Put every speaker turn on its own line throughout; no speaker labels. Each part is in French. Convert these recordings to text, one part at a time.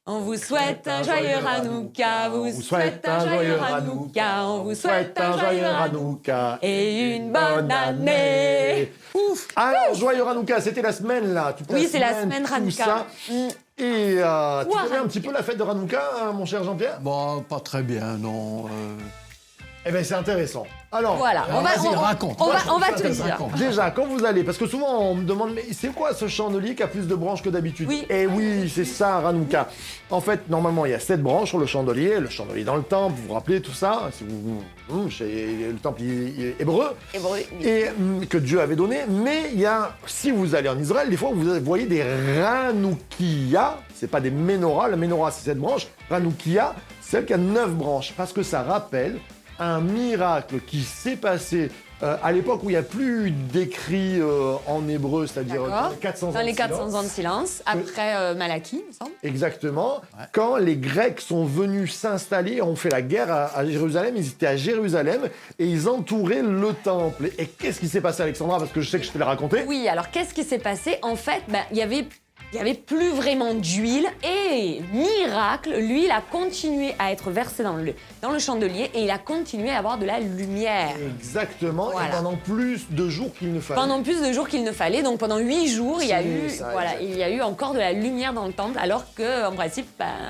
On vous souhaite un joyeux Hanouka, vous souhaite un joyeux Hanouka, on vous souhaite un joyeux Hanouka et une bonne année.
Ouf. Alors, joyeux Hanouka, c'était la semaine là.
Oui, c'est la semaine Hanouka.
Et tu connais un petit peu la fête de Hanouka, hein, mon cher Jean-Pierre?
Bon, pas très bien, non.
Eh bien, c'est intéressant. Alors,
voilà, on va te dire.
Déjà, quand vous allez, parce que souvent on me demande, mais c'est quoi ce chandelier qui a plus de branches que d'habitude?
Oui.
Eh oui, c'est ça, Hanouka. En fait, normalement, il y a 7 branches sur le chandelier dans le temple, vous vous rappelez tout ça, si vous, chez le temple hébreu, et que Dieu avait donné. Mais il y a, si vous allez en Israël, des fois vous voyez des Hanoukia, c'est pas des menorahs, la menorah c'est 7 branches, Hanoukia, celle qui a 9 branches, parce que ça rappelle un miracle qui s'est passé à l'époque où il n'y a plus d'écrits en hébreu, c'est-à-dire 400 ans
dans les
de
400
silence.
ans de silence, après Malachie, il me semble.
Exactement. Ouais. Quand les Grecs sont venus s'installer, ont fait la guerre à Jérusalem, ils étaient à Jérusalem et ils entouraient le temple. Et qu'est-ce qui s'est passé, Alexandra? Parce que je sais que je te l'ai raconté.
Oui, alors qu'est-ce qui s'est passé? En fait, il y avait plus vraiment d'huile et, miracle, l'huile a continué à être versée dans le chandelier et il a continué à avoir de la lumière.
Exactement, voilà. Et pendant plus de jours qu'il ne fallait.
Pendant plus de jours qu'il ne fallait, donc pendant 8 jours, il y a eu encore de la lumière dans le temple, alors qu'en principe,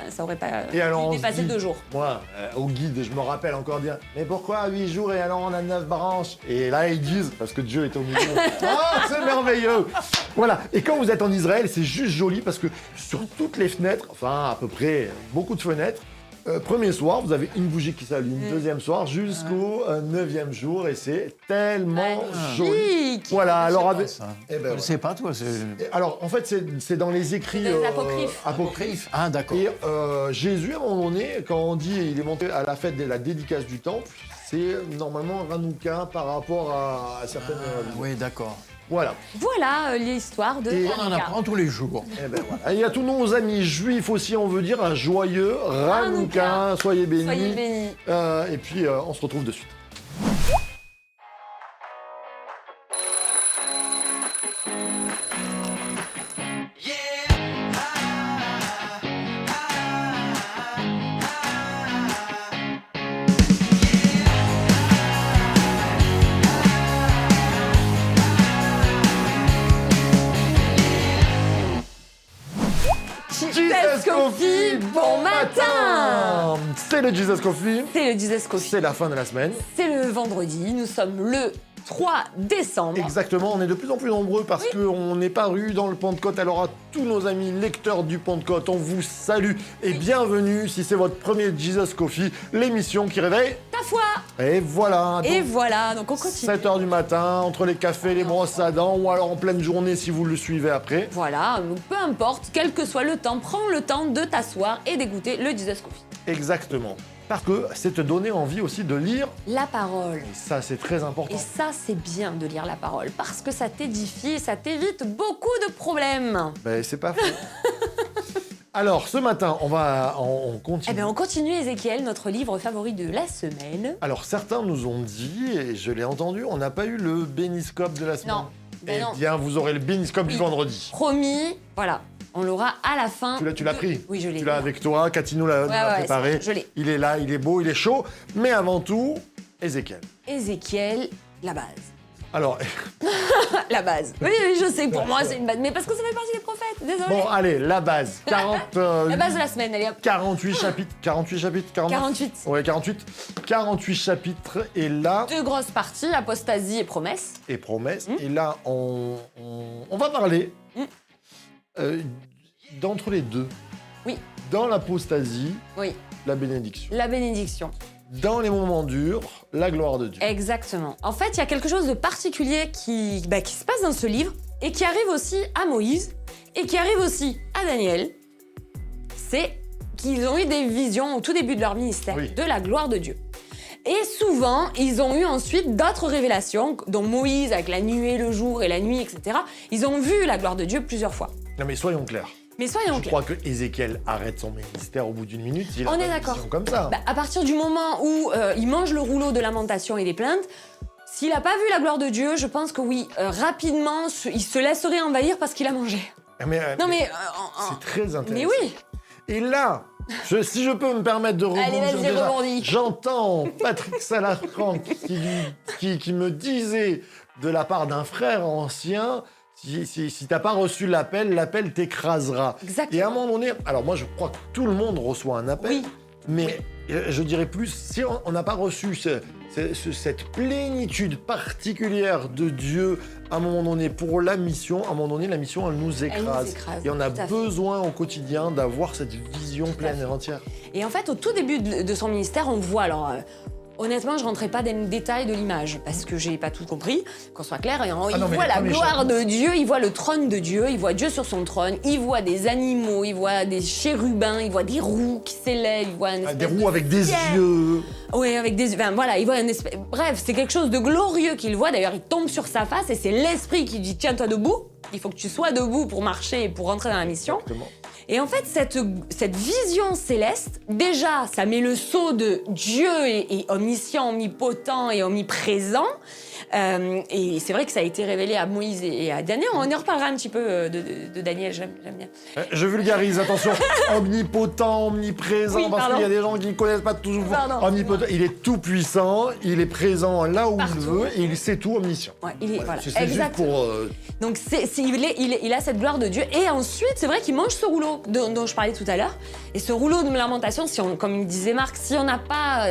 ça aurait pas dépassé 2 jours.
Moi, au guide, je me rappelle encore dire, mais pourquoi 8 jours et alors on a 9 branches? Et là, ils disent, parce que Dieu est au milieu. Oh, c'est merveilleux! Voilà, et quand vous êtes en Israël, c'est juste joli parce que sur toutes les fenêtres, enfin à peu près beaucoup de fenêtres, premier soir, vous avez une bougie qui s'allume, deuxième soir jusqu'au 9e jour et c'est tellement joli.
Voilà,
alors avec... Je sais pas toi.
Alors en fait c'est dans les écrits
apocryphes.
Ah d'accord.
Et Jésus à un moment donné, quand on dit il est monté à la fête de la dédicace du temple, c'est normalement Hanouka par rapport à certaines...
oui d'accord.
Voilà.
Voilà l'histoire de Hanouka.
On en apprend tous les jours.
Et ben voilà. Et à tous nos amis juifs aussi, on veut dire un joyeux Hanouka. Soyez bénis.
Soyez bénis.
Et puis, on se retrouve de suite.
Jesus Coffee, bon matin!
C'est le Jesus Coffee.
C'est le Jesus Coffee.
C'est la fin de la semaine.
C'est le vendredi, nous sommes le 3 décembre.
Exactement, on est de plus en plus nombreux parce qu'on est paru dans le Pentecôte. Alors à tous nos amis lecteurs du Pentecôte, on vous salue et bienvenue si c'est votre premier Jesus Coffee, l'émission qui réveille
ta foi.
Et voilà.
Donc on continue.
7h du matin, entre les cafés, les brosses à dents, ou alors en pleine journée si vous le suivez après.
Voilà, donc peu importe, quel que soit le temps, prends le temps de t'asseoir et d'écouter le Jesus Coffee.
Exactement. Parce que c'est te donner envie aussi de lire
la parole.
Et ça, c'est très important.
Et ça, c'est bien de lire la parole, parce que ça t'édifie et ça t'évite beaucoup de problèmes.
Ben, c'est pas faux. Alors, ce matin, on continue.
Eh bien, on continue, Ézéchiel, notre livre favori de la semaine.
Alors, certains nous ont dit, et je l'ai entendu, on n'a pas eu le béniscope de la semaine.
Non.
Eh bien, vous aurez le béniscope du vendredi.
Promis, voilà. On l'aura à la fin.
Tu l'as pris?
Oui, je l'ai.
Tu l'as avec toi, Cathy nous l'a préparé.
Je l'ai.
Il est là, il est beau, il est chaud. Mais avant tout, Ézéchiel.
Ézéchiel, la base.
Alors...
la base. Oui, je sais, pour moi, c'est une base. Mais parce que ça fait partie des prophètes, désolé.
Bon, allez, la base. 40...
la base de la semaine, allez hop.
48 chapitres.
48.
Ouais, 48. 48 chapitres. Et là...
2 grosses parties, apostasie et promesse.
Et promesse. Et là, on va parler... d'entre les deux.
Oui.
Dans l'apostasie,
oui.
La bénédiction.
La bénédiction.
Dans les moments durs, la gloire de Dieu.
Exactement. En fait, il y a quelque chose de particulier qui se passe dans ce livre et qui arrive aussi à Moïse et qui arrive aussi à Daniel. C'est qu'ils ont eu des visions au tout début de leur ministère de la gloire de Dieu. Et souvent, ils ont eu ensuite d'autres révélations, dont Moïse avec la nuée, le jour et la nuit, etc. Ils ont vu la gloire de Dieu plusieurs fois.
Non mais soyons clairs. Je crois que Ézéchiel arrête son ministère au bout d'une minute.
On est d'accord.
Comme ça.
À partir du moment où il mange le rouleau de lamentation et des plaintes, s'il n'a pas vu la gloire de Dieu, je pense que oui, rapidement, il se laisserait envahir parce qu'il a mangé.
C'est très intéressant.
Mais oui.
Et là, si je peux me permettre de rebondir,
Allez, vas-y,
j'entends Patrick Salafranc qui me disait de la part d'un frère ancien, si t'as pas reçu l'appel t'écrasera.
Exactement.
Et à un moment donné, alors moi je crois que tout le monde reçoit un appel, mais je dirais plus, si on n'a pas reçu cette plénitude particulière de Dieu à un moment donné pour la mission, à un moment donné la mission elle nous écrase. Et on a besoin au quotidien d'avoir cette vision pleine et entière.
Et en fait, au tout début de son ministère, on voit alors. Honnêtement, je rentrais pas dans les détails de l'image parce que j'ai pas tout compris, qu'on soit clair. Il voit la gloire de Dieu, il voit le trône de Dieu, il voit Dieu sur son trône, il voit des animaux, il voit des chérubins, il voit des roues qui s'élèvent, il voit
des roues avec des yeux.
Oui, avec des yeux. Enfin, voilà, il voit un espèce. Bref, c'est quelque chose de glorieux qu'il voit. D'ailleurs, il tombe sur sa face et c'est l'esprit qui dit tiens-toi debout. Il faut que tu sois debout pour marcher et pour rentrer dans la mission.
Exactement.
Et en fait, cette vision céleste, déjà, ça met le sceau de Dieu est omniscient, omnipotent et omniprésent. Et c'est vrai que ça a été révélé à Moïse et à Daniel. On en reparlera un petit peu de Daniel, j'aime bien.
Je vulgarise, attention. Omnipotent, omniprésent, parce qu'il y a des gens qui ne connaissent pas toujours. Omnipotent, il est tout puissant, il est présent là où il veut et il sait tout, omniscient.
Ouais, voilà.
C'est juste pour...
Donc il a cette gloire de Dieu. Et ensuite, c'est vrai qu'il mange ce rouleau dont je parlais tout à l'heure. Et ce rouleau de lamentation, comme il disait Marc, si on n'a pas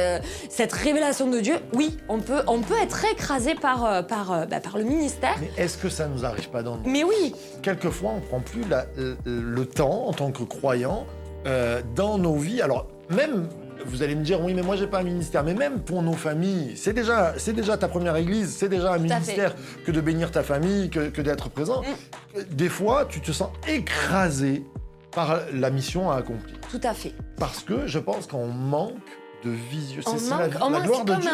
cette révélation de Dieu, oui, on peut être écrasé par le ministère.
Mais est-ce que ça nous arrive pas dans nos...
Mais oui.
Quelquefois, on prend plus le temps en tant que croyant dans nos vies. Alors même, vous allez me dire, oui, mais moi j'ai pas un ministère. Mais même pour nos familles, c'est déjà ta première église, c'est déjà un ministère que de bénir ta famille, que d'être présent. Des fois, tu te sens écrasé par la mission à accomplir.
Tout à fait.
Parce que je pense qu'on manque de vision.
C'est
la gloire de Dieu.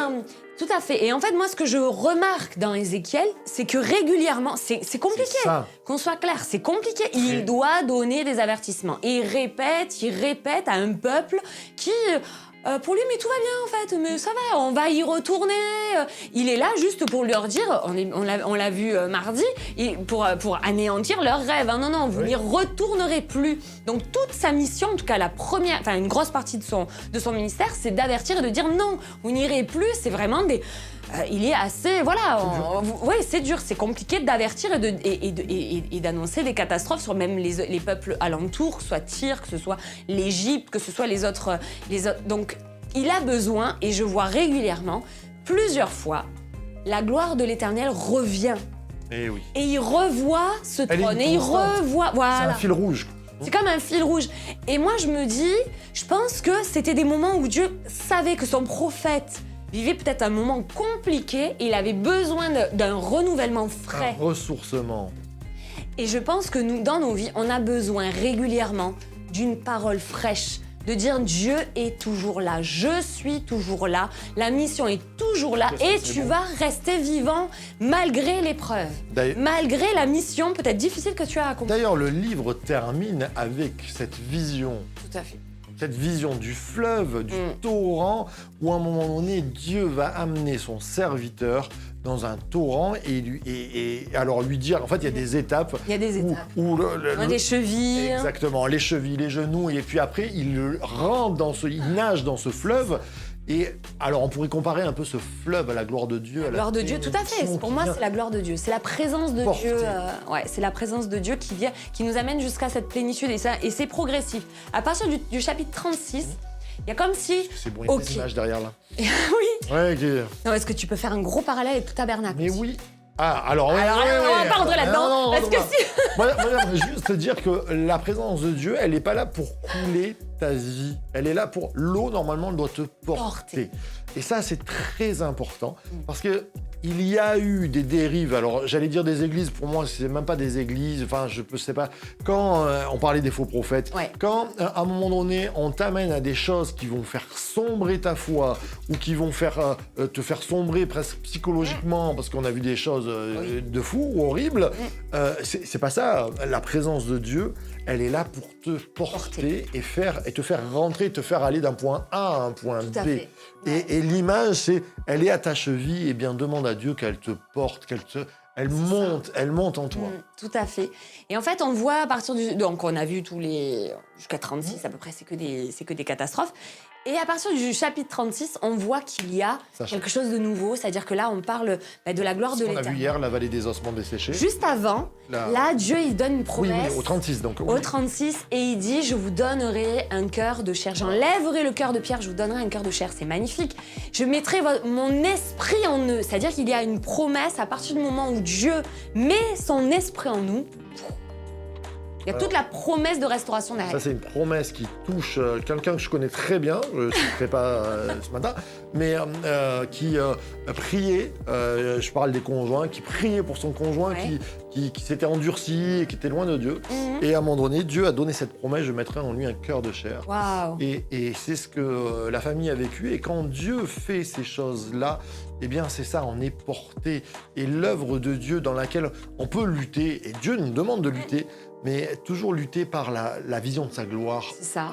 Tout à fait. Et en fait, moi, ce que je remarque dans Ézéchiel, c'est que régulièrement, c'est compliqué. Qu'on soit clair, c'est compliqué. Il doit donner des avertissements. Et il répète à un peuple qui... pour lui, mais tout va bien en fait, mais ça va, on va y retourner. Il est là juste pour leur dire, on l'a vu mardi, pour anéantir leurs rêves. Non, vous n'y retournerez plus. Donc toute sa mission, en tout cas une grosse partie de son ministère, c'est d'avertir et de dire non, vous n'irez plus. C'est vraiment il est assez, oui, c'est dur, c'est compliqué d'avertir et d'annoncer des catastrophes sur même les peuples alentours, que ce soit Tyr, que ce soit l'Égypte, que ce soit les autres. Donc, il a besoin, et je vois régulièrement, plusieurs fois, la gloire de l'Éternel revient.
Et oui.
Et il revoit ce trône, et il revoit, voilà.
C'est un fil rouge.
C'est comme un fil rouge. Et moi, je pense que c'était des moments où Dieu savait que son prophète vivait peut-être un moment compliqué et il avait besoin d'un renouvellement frais.
Un ressourcement.
Et je pense que nous, dans nos vies, on a besoin régulièrement d'une parole fraîche, de dire Dieu est toujours là, je suis toujours là, la mission est toujours là et tu vas rester vivant malgré l'épreuve, malgré la mission peut-être difficile que tu as accomplie.
D'ailleurs, le livre termine avec cette vision.
Tout à fait.
Cette vision du fleuve, du torrent, où à un moment donné, Dieu va amener son serviteur dans un torrent et alors lui dire, en fait, il y a des étapes.
Il y a des étapes. Les chevilles.
Exactement, les chevilles, les genoux, et puis après, il nage dans ce fleuve. Et alors, on pourrait comparer un peu ce fleuve à la gloire de Dieu.
La gloire de Dieu, tout à fait. Pour moi, c'est la gloire de Dieu. C'est la présence de Dieu. C'est la présence de Dieu qui nous amène jusqu'à cette plénitude. Et c'est progressif. À partir du chapitre 36, il y a comme si...
C'est bon, il y a des images derrière là.
Oui.
Ouais, ok.
Non, est-ce que tu peux faire un gros parallèle avec tout tabernacle?
Mais oui. Ah, alors,
on va pas rentrer là-dedans. Parce que si...
Moi, j'aimerais juste te dire que la présence de Dieu, elle n'est pas là pour couler ta vie. Elle est là pour... L'eau, normalement, elle doit te porter. Et ça, c'est très important. Parce que il y a eu des dérives. Alors, j'allais dire des églises. Pour moi, c'est même pas des églises. Enfin, je sais pas. Quand on parlait des faux prophètes, quand, à un moment donné, on t'amène à des choses qui vont faire sombrer ta foi ou qui vont te faire sombrer presque psychologiquement parce qu'on a vu des choses de fou ou horribles, c'est pas ça. La présence de Dieu, elle est là pour te porter et te faire rentrer, te faire aller d'un point A à un point B. Et l'image, c'est, elle est à ta cheville, et bien demande à Dieu qu'elle te porte, Elle monte en toi.
Tout à fait. Et en fait, on voit à partir du... Donc, on a vu jusqu'à 36, à peu près, c'est que des catastrophes. Et à partir du chapitre 36, on voit qu'il y a quelque chose de nouveau. C'est-à-dire que là, on parle de la gloire de l'Éternel.
On a vu hier la vallée des ossements desséchés.
Juste avant, là, Dieu, il donne une promesse.
Oui, au 36, donc.
Au 36, et il dit, je vous donnerai un cœur de chair. J'enlèverai le cœur de pierre, je vous donnerai un cœur de chair. C'est magnifique. Je mettrai mon esprit en eux. C'est-à-dire qu'il y a une promesse à partir du moment où Dieu met son esprit en nous. Il y a toute la promesse de restauration derrière.
Ça, c'est une promesse qui touche quelqu'un que je connais très bien, je ne citerai pas ce matin, mais qui priait, je parle des conjoints, qui priait pour son conjoint, qui s'était endurci, qui était loin de Dieu. Et à un moment donné, Dieu a donné cette promesse, je mettrai en lui un cœur de chair.
Wow.
Et c'est ce que la famille a vécu. Et quand Dieu fait ces choses-là, eh bien, c'est ça, on est porté. Et l'œuvre de Dieu dans laquelle on peut lutter, et Dieu nous demande de lutter, mais toujours lutter par la vision de sa gloire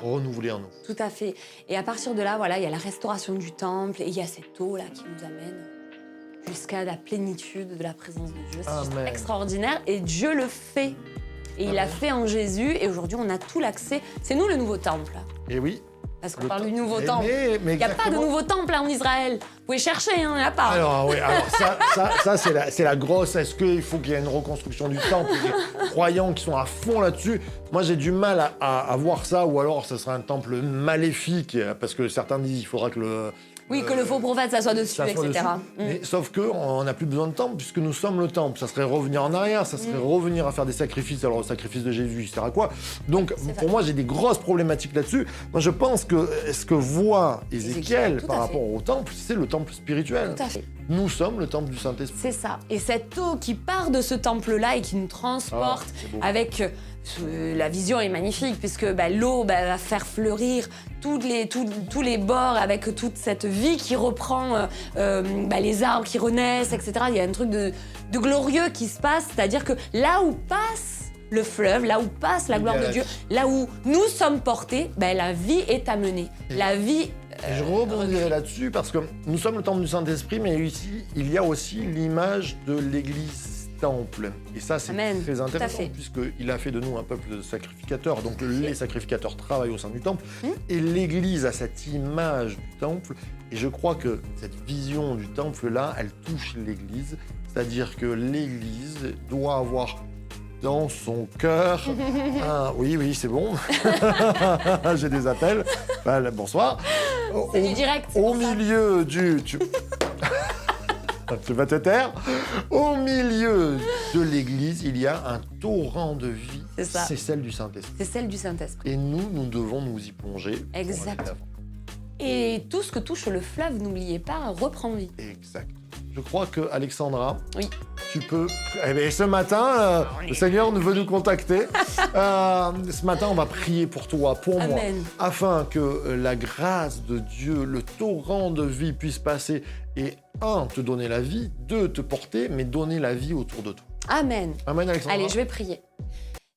renouvelée en nous.
Tout à fait. Et à partir de là, voilà, il y a la restauration du temple, et il y a cette eau-là qui nous amène jusqu'à la plénitude de la présence de Dieu. C'est juste extraordinaire, et Dieu le fait. Et il l'a fait en Jésus, et aujourd'hui, on a tout l'accès. C'est nous le nouveau temple.
Et oui.
Parce qu'on parle du nouveau temple. Il n'y a pas de nouveau temple en Israël. Vous pouvez chercher, il n'y en a pas.
Alors ça c'est la grosse. Est-ce qu'il faut qu'il y ait une reconstruction du temple? Des croyants qui sont à fond là-dessus. Moi, j'ai du mal à voir ça, ou alors ça sera un temple maléfique, parce que certains disent qu'il faudra que le...
Oui, que le faux prophète s'assoie dessus, etc.
Mais, sauf qu'on n'a plus besoin de temple, puisque nous sommes le temple. Ça serait revenir en arrière, ça serait revenir à faire des sacrifices. Alors, le sacrifice de Jésus, il sert à quoi? Donc, pour moi, j'ai des grosses problématiques là-dessus. Moi, je pense que ce que voit Ézéchiel par rapport au temple, c'est le temple spirituel.
Tout à fait.
Nous sommes le temple du Saint-Esprit.
C'est ça. Et cette eau qui part de ce temple-là et qui nous transporte avec... la vision est magnifique, puisque l'eau va faire fleurir tous les bords avec toute cette vie qui reprend les arbres qui renaissent, etc. Il y a un truc de glorieux qui se passe, c'est-à-dire que là où passe le fleuve, là où passe la gloire de Dieu, là où nous sommes portés, la vie est amenée. La vie...
je rebondirai là-dessus, parce que nous sommes le temple du Saint-Esprit, mais ici, il y a aussi l'image de l'Église temple. Et ça, c'est très intéressant, puisqu'il a fait de nous un peuple de sacrificateurs. Donc, les sacrificateurs travaillent au sein du temple. Et l'Église a cette image du temple. Et je crois que cette vision du temple-là, elle touche l'Église. C'est-à-dire que l'Église doit avoir dans son cœur oui, c'est bon. J'ai des appels. Bonsoir.
C'est du direct.
Au milieu du... Tu vas te taire. Au milieu de l'Église, il y a un torrent de vie.
C'est ça.
C'est celle du Saint-Esprit.
C'est celle du Saint-Esprit.
Et nous devons nous y plonger.
Exact. Et tout ce que touche le fleuve, n'oubliez pas, reprend vie.
Exact. Je crois que Alexandra, tu peux... ce matin, le Seigneur veut nous contacter. Ce matin, on va prier pour toi, pour moi, afin que la grâce de Dieu, le torrent de vie puisse passer et 1, te donner la vie, 2, te porter, mais donner la vie autour de toi.
Amen.
Amen, Alexandra.
Allez, je vais prier.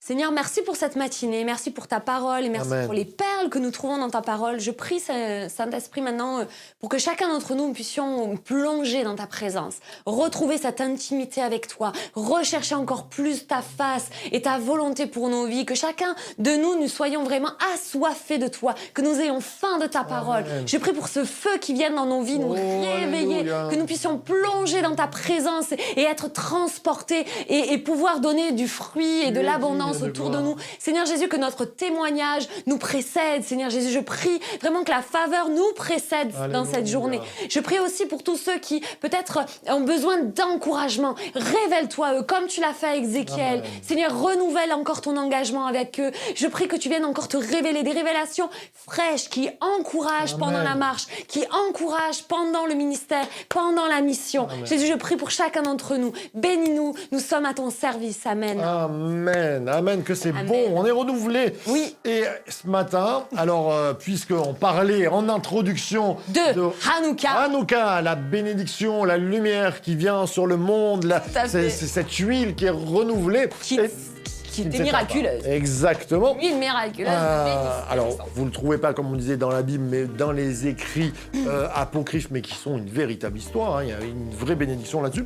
Seigneur, merci pour cette matinée, merci pour ta parole et merci pour les perles que nous trouvons dans ta parole. Je prie, Saint-Esprit, maintenant, pour que chacun d'entre nous puissions plonger dans ta présence, retrouver cette intimité avec toi, rechercher encore plus ta face et ta volonté pour nos vies, que chacun de nous soyons vraiment assoiffés de toi, que nous ayons faim de ta parole. Je prie pour ce feu qui vient dans nos vies, nous réveiller, que nous puissions plonger dans ta présence et être transportés et pouvoir donner du fruit et de l'abondance autour de nous. Seigneur Jésus, que notre témoignage nous précède. Seigneur Jésus, je prie vraiment que la faveur nous précède dans cette journée. Je prie aussi pour tous ceux qui peut-être ont besoin d'encouragement. Révèle-toi eux, comme tu l'as fait avec Ézéchiel. Seigneur, renouvelle encore ton engagement avec eux. Je prie que tu viennes encore te révéler des révélations fraîches qui encouragent pendant la marche, qui encouragent pendant le ministère, pendant la mission. Jésus, je prie pour chacun d'entre nous. Bénis-nous, nous sommes à ton service. Amen.
Amen, que c'est bon, on est renouvelé.
Oui.
Et ce matin, alors, puisqu'on parlait en introduction
de
Hanouka, la bénédiction, la lumière qui vient sur le monde, c'est cette huile qui est renouvelée.
Qui était miraculeuse.
Exactement.
Huile miraculeuse.
Alors, vous ne le trouvez pas, comme on disait, dans la Bible, mais dans les écrits apocryphes, mais qui sont une véritable histoire. Il y a une vraie bénédiction là-dessus.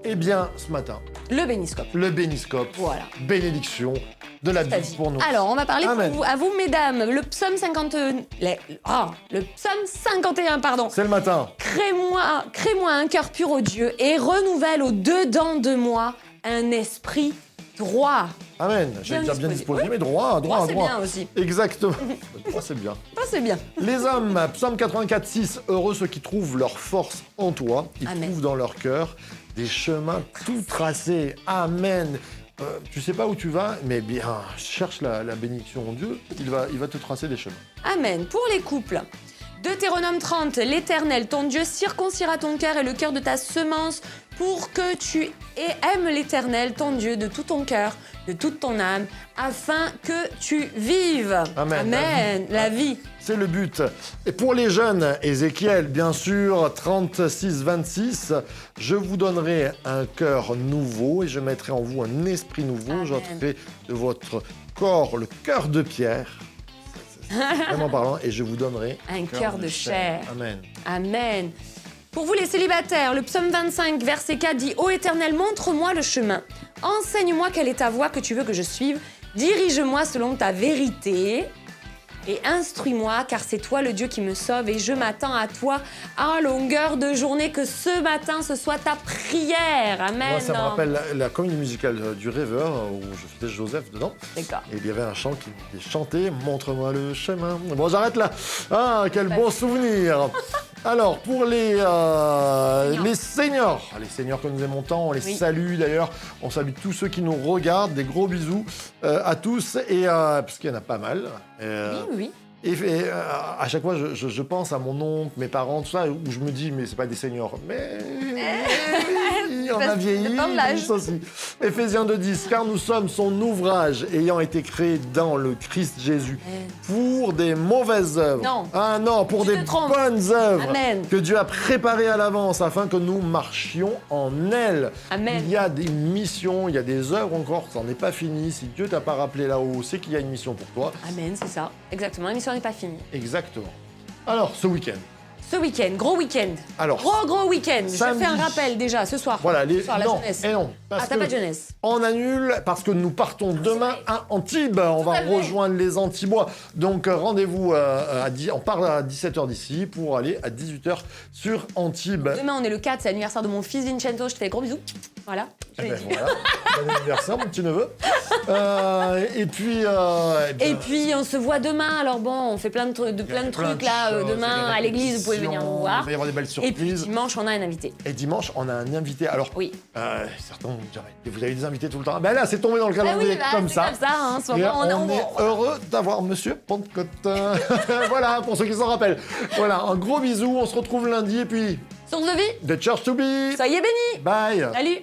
Eh bien, ce matin,
Le béniscope.
le béniscope,
Voilà.
bénédiction de la Bible pour nous.
Alors, on va parler
Amen.
à vous, mesdames. Le psaume 50... le psaume 51, pardon.
C'est le matin.
Crée-moi un cœur pur, ô Dieu, et renouvelle au-dedans de moi un esprit droit.
Amen. J'allais dire bien disposé, mais droit.
Droit, c'est bien aussi.
Exactement. Droit, c'est bien.
Ça, c'est bien.
Les hommes, psaume 84, 6, heureux ceux qui trouvent leur force en toi, qui
Amen.
trouvent dans leur cœur des chemins tout tracés. Amen. Tu sais pas où tu vas, mais bien, cherche la bénédiction en Dieu, il va te tracer des chemins.
Amen. Pour les couples, Deutéronome 30, l'Éternel, ton Dieu, circoncira ton cœur et le cœur de ta semence pour que tu aimes l'Éternel, ton Dieu, de tout ton cœur, de toute ton âme, afin que tu vives.
Amen.
Amen. La vie.
C'est le but. Et pour les jeunes, Ézéchiel, bien sûr, 36, 26, je vous donnerai un cœur nouveau et je mettrai en vous un esprit nouveau.
Amen.
J'ôterai de votre corps le cœur de pierre. C'est vraiment parlant. Et je vous donnerai
Un cœur de chair.
Amen.
Amen. Pour vous les célibataires, le psaume 25, verset 4 dit « Ô Éternel, montre-moi le chemin. Enseigne-moi quelle est ta voie que tu veux que je suive. Dirige-moi selon ta vérité. Et instruis-moi, car c'est toi le Dieu qui me sauve et je m'attends à toi à longueur de journée. Que ce matin, ce soit ta prière. Amen. »
Moi, ça me rappelle la comédie musicale du Rêveur, où je faisais Joseph dedans.
D'accord.
Et il y avait un chant qui chantait « Montre-moi le chemin ». Bon, j'arrête là. Ah, quel bon souvenir. Alors, pour les seniors que nous aimons tant, on les salue d'ailleurs. On salue tous ceux qui nous regardent. Des gros bisous à tous, et parce qu'il y en a pas mal.
Oui.
Et à chaque fois, je pense à mon oncle, mes parents, tout ça, où je me dis, mais c'est pas des seniors. Mais on a vieilli, ça aussi. Éphésiens 2:10, car nous sommes son ouvrage, ayant été créé dans le Christ Jésus, pour des mauvaises œuvres.
Non.
Ah non, pour des bonnes œuvres.
Amen.
Que Dieu a préparées à l'avance, afin que nous marchions en elles.
Amen.
Il y a des missions, il y a des œuvres encore, ça n'en est pas fini. Si Dieu t'a pas rappelé là-haut, c'est qu'il y a une mission pour toi.
Amen, c'est ça. Exactement. La mission n'est pas finie.
Exactement. Alors, ce week-end.
Ce week-end, gros week-end.
Alors,
Gros week-end. Je
samedi.
fais un rappel déjà ce soir.
Voilà,
Ce soir, la jeunesse.
non. Parce
T'as pas de
que
jeunesse.
on annule parce que nous partons demain à Antibes. On va
à fait.
rejoindre les Antibois. Donc rendez-vous on part à 17h d'ici pour aller à 18h sur Antibes.
Demain, on est le 4, c'est l'anniversaire de mon fils Vincenzo. Je te fais des gros bisous. Voilà. Je
Eh
l'ai
ben,
dit.
voilà. Bon anniversaire, mon petit neveu. Et puis,
Et puis, on se voit demain. Alors bon, on fait plein de trucs là.
choses, il y a
Demain,
des
à l'église, vous pouvez venir nous voir.
Il va y avoir des belles
Et puis,
surprises.
dimanche, on a un invité.
Et dimanche, on a un invité. Alors,
Oui.
certains vont me dire, vous avez des invités tout le temps. Ben là, c'est tombé dans le calendrier comme
c'est
ça.
comme ça. Hein, en ce
Et
moment,
on est heureux d'avoir Monsieur Pentecôte. Voilà, pour ceux qui s'en rappellent. Voilà, un gros bisou. On se retrouve lundi. Et puis,
Source de vie,
the church to be.
soyez bénis.
Bye.
Salut.